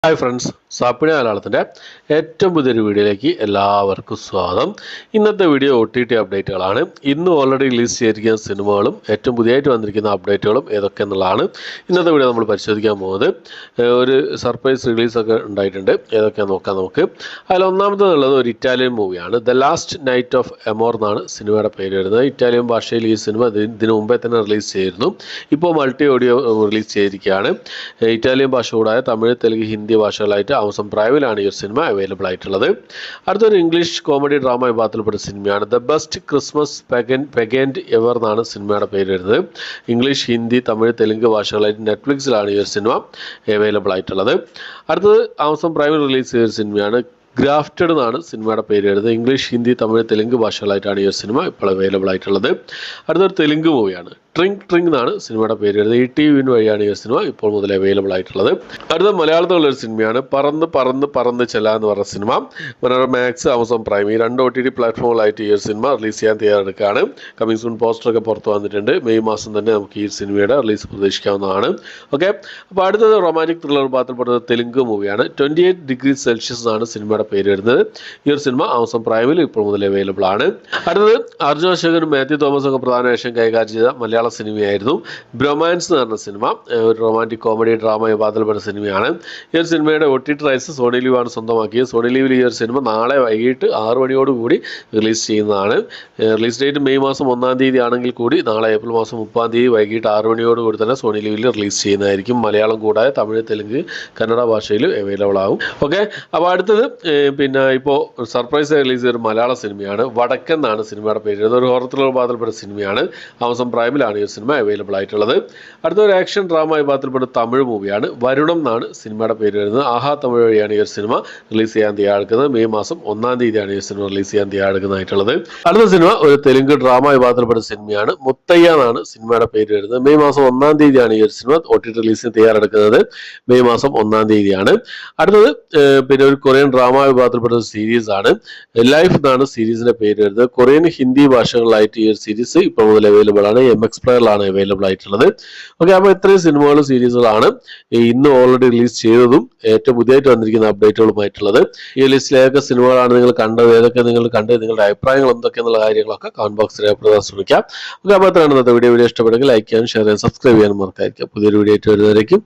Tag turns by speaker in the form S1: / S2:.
S1: Hi friends, സാപ്പിണി മലയാളത്തിൻ്റെ ഏറ്റവും പുതിയൊരു വീഡിയോയിലേക്ക് എല്ലാവർക്കും സ്വാഗതം. ഇന്നത്തെ വീഡിയോ OTT അപ്ഡേറ്റുകളാണ്. ഇന്ന് ഓൾറെഡി റിലീസ് ചെയ്തിരിക്കുന്ന സിനിമകളും ഏറ്റവും പുതിയതായിട്ട് വന്നിരിക്കുന്ന അപ്ഡേറ്റുകളും ഏതൊക്കെ എന്നുള്ളതാണ് ഇന്നത്തെ വീഡിയോ നമ്മൾ പരിശോധിക്കാൻ പോകുന്നത്. ഒരു സർപ്രൈസ് റിലീസൊക്കെ ഉണ്ടായിട്ടുണ്ട്, ഏതൊക്കെയാണെന്ന് നോക്കാം നമുക്ക്. അതിൽ ഒന്നാമതെന്നുള്ളത് ഒരു ഇറ്റാലിയൻ മൂവിയാണ്. ദ ലാസ്റ്റ് നൈറ്റ് ഓഫ് എമോർ എന്നാണ് സിനിമയുടെ പേര് വരുന്നത്. ഇറ്റാലിയൻ ഭാഷയിൽ ഈ സിനിമ ഇതിനു മുമ്പേ തന്നെ റിലീസ് ചെയ്തിരുന്നു. ഇപ്പോൾ മൾട്ടി ഓഡിയോ റിലീസ് ചെയ്തിരിക്കുകയാണ്. ഇറ്റാലിയൻ ഭാഷ കൂടാതെ തമിഴ്, തെലുങ്ക്, ഹിന്ദി ഭാഷകളായിട്ട് ആമസോൺ പ്രൈമിലാണ് ഈ ഒരു സിനിമ അവൈലബിൾ ആയിട്ടുള്ളത്. അടുത്തൊരു ഇംഗ്ലീഷ് കോമഡി ഡ്രാമ വിഭാഗത്തിൽപ്പെട്ട സിനിമയാണ്. ദ ബെസ്റ്റ് ക്രിസ്മസ് പെഗൻഡ് എവർ എന്നാണ് സിനിമയുടെ പേര് വരുന്നത്. ഇംഗ്ലീഷ്, ഹിന്ദി, തമിഴ്, തെലുങ്ക് ഭാഷകളായിട്ട് നെറ്റ്ഫ്ലിക്സിലാണ് ഈ ഒരു സിനിമ അവൈലബിൾ ആയിട്ടുള്ളത്. അടുത്തത് ആമസോൺ പ്രൈമിൽ റിലീസ് ചെയ്ത സിനിമയാണ്. ഗ്രാഫ്റ്റഡ് എന്നാണ് സിനിമയുടെ പേര് വരുന്നത്. ഇംഗ്ലീഷ്, ഹിന്ദി, തമിഴ്, തെലുങ്ക് ഭാഷകളായിട്ടാണ് ഈ ഒരു സിനിമ ഇപ്പോൾ അവൈലബിൾ ആയിട്ടുള്ളത്. അടുത്തൊരു തെലുങ്ക് മൂവിയാണ്. ട്രിങ് എന്നാണ് സിനിമയുടെ പേര് വരുന്നത്. ETV വഴിയാണ് ഈ സിനിമ ഇപ്പോൾ മുതൽ അവൈലബിൾ ആയിട്ടുള്ളത്. അടുത്ത മലയാളത്തിലുള്ളൊരു സിനിമയാണ് പറന്ന് ചെല്ല എന്ന് പറഞ്ഞ cinema. Manorama max, Amazon prime ഈ രണ്ട് OTT പ്ലാറ്റ്ഫോമുകളായിട്ട് ഈ ഒരു സിനിമ റിലീസ് ചെയ്യാൻ തയ്യാറെടുക്കുകയാണ്. കമ്മിങ് സൂൺ പോസ്റ്ററൊക്കെ പുറത്ത് വന്നിട്ടുണ്ട്. മെയ് മാസം തന്നെ നമുക്ക് ഈ സിനിമയുടെ റിലീസ് പ്രതീക്ഷിക്കാവുന്നതാണ്. ഓക്കെ, അപ്പോൾ അടുത്തത് റൊമാൻറ്റിക് ത്രില്ലർ വിഭാഗത്തിൽപ്പെടുന്നത് തെലുങ്ക് മൂവിയാണ്. 28 ഡിഗ്രി സെൽഷ്യസ് ആണ് സിനിമയുടെ പേര് വരുന്നത്. ഈ ഒരു സിനിമ ആമസോൺ പ്രൈമിൽ ഇപ്പോൾ മുതൽ അവൈലബിൾ ആണ്. അടുത്തത് അർജുൻ അശോകനും മാത്യു തോമസും ഒക്കെ പ്രധാന വേഷം കൈകാര്യം ചെയ്ത മലയാള സിനിമയായിരുന്നു ബ്രൊമാൻസ് എന്ന് പറഞ്ഞ സിനിമ. ഒരു റൊമാൻറ്റിക് കോമഡി ഡ്രാമ വിഭാഗത്തിൽപ്പെട്ട സിനിമയാണ്. ഈ ഒരു സിനിമയുടെ OTT റൈറ്റ്സ് സോണി ലീവാണ് സ്വന്തമാക്കിയത്. സോണി ലീവിൽ ഈ ഒരു സിനിമ നാളെ വൈകിട്ട് 6 മണിയോടുകൂടി റിലീസ് ചെയ്യുന്നതാണ്. റിലീസ് ഡേറ്റ് മെയ് മാസം 1-ാം തീയതി ആണെങ്കിൽ കൂടി നാളെ ഏപ്രിൽ മാസം 30-ാം തീയതി വൈകിട്ട് 6 മണിയോടുകൂടി തന്നെ സോണി ലീവിൽ റിലീസ് ചെയ്യുന്നതായിരിക്കും. മലയാളം കൂടാതെ തമിഴ്, തെലുങ്ക്, കന്നഡ ഭാഷയിൽ അവൈലബിൾ ആകും. ഓക്കെ, അപ്പോൾ അടുത്തത് പിന്നെ ഇപ്പോൾ സർപ്രൈസ് റിലീസ് ചെയ്തൊരു മലയാള സിനിമയാണ്. വടക്കൻ എന്നാണ് സിനിമയുടെ പേര്. ഇതൊരു ഹൊറർ ത്രില്ലർ വിഭാഗത്തിൽപ്പെട്ട സിനിമയാണ്. ആമസോൺ പ്രൈമിലാണ് ഈ സിനിമ അവൈലബിൾ ആയിട്ടുള്ളത്. അടുത്തൊരു ആക്ഷൻ ഡ്രാമ വിഭാഗത്തിൽപ്പെട്ട തമിഴ് മൂവിയാണ്. വരുണം എന്നാണ് സിനിമയുടെ പേര് വരുന്നത്. ആഹാ തമിഴ് വഴിയാണ് ഈ ഒരു സിനിമ റിലീസ് ചെയ്യാൻ തയ്യാറെടുക്കുന്നത്. മെയ് മാസം 1-ാം തീയതിയാണ് ഈ സിനിമ റിലീസ് ചെയ്യാൻ തയ്യാറെടുക്കുന്നതായിട്ടുള്ളത്. അടുത്ത സിനിമ ഒരു തെലുങ്ക് ഡ്രാമ വിഭാഗത്തിൽപ്പെട്ട സിനിമയാണ്. മുത്തയ്യ എന്നാണ് സിനിമയുടെ പേര് വരുന്നത്. മെയ് മാസം 1-ാം തീയതിയാണ് ഈ ഒരു സിനിമ OTT റിലീസിന് തയ്യാറെടുക്കുന്നത്. മെയ് മാസം 1-ാം തീയതിയാണ്. അടുത്തത് പിന്നെ ഒരു കൊറിയൻ ഡ്രാമ വിഭാഗത്തിൽപ്പെട്ട ഒരു സീരീസ് ആണ്. ലൈഫ് എന്നാണ് സീരീസിന്റെ പേര് വരുന്നത്. കൊറിയൻ, ഹിന്ദി ഭാഷകളിലായിട്ട് ഈ ഒരു സീരീസ് ഇപ്പോൾ മുതൽ അവൈലബിൾ ആണ്. MX പ്ലെയറിലാണ് അവൈലബിൾ ആയിട്ടുള്ളത്. ഓക്കെ, അപ്പോൾ ഇത്രയും സിനിമകളും സീരീസുകളാണ് ഇന്ന് ഓൾറെഡി റിലീസ് ചെയ്തതും ഏറ്റവും പുതിയതായിട്ട് വന്നിരിക്കുന്ന അപ്ഡേറ്റുകളുമായിട്ടുള്ളത്. ഈ ലിസ്റ്റിൽ ഏതൊക്കെ സിനിമകളാണ് നിങ്ങൾ കണ്ടത്, ഏതൊക്കെ നിങ്ങൾ കണ്ടത്, നിങ്ങളുടെ അഭിപ്രായങ്ങൾ എന്തൊക്കെയെന്നുള്ള കാര്യങ്ങളൊക്കെ കമന്റ് ബോക്സിൽ രേഖപ്പെടുത്താൻ ശ്രമിക്കാം. ഓക്കെ, അപ്പോൾ അത്രയാണ് ഇന്നത്തെ വീഡിയോ ഇഷ്ടപ്പെടുമെങ്കിൽ ലൈക്ക് ചെയ്യാനും ഷെയർ ചെയ്യാനും സബ്സ്ക്രൈബ് ചെയ്യാനും മറക്കാതിരിക്കുക. പുതിയൊരു വീഡിയോ ആയിട്ട് വരുന്നതായിരിക്കും.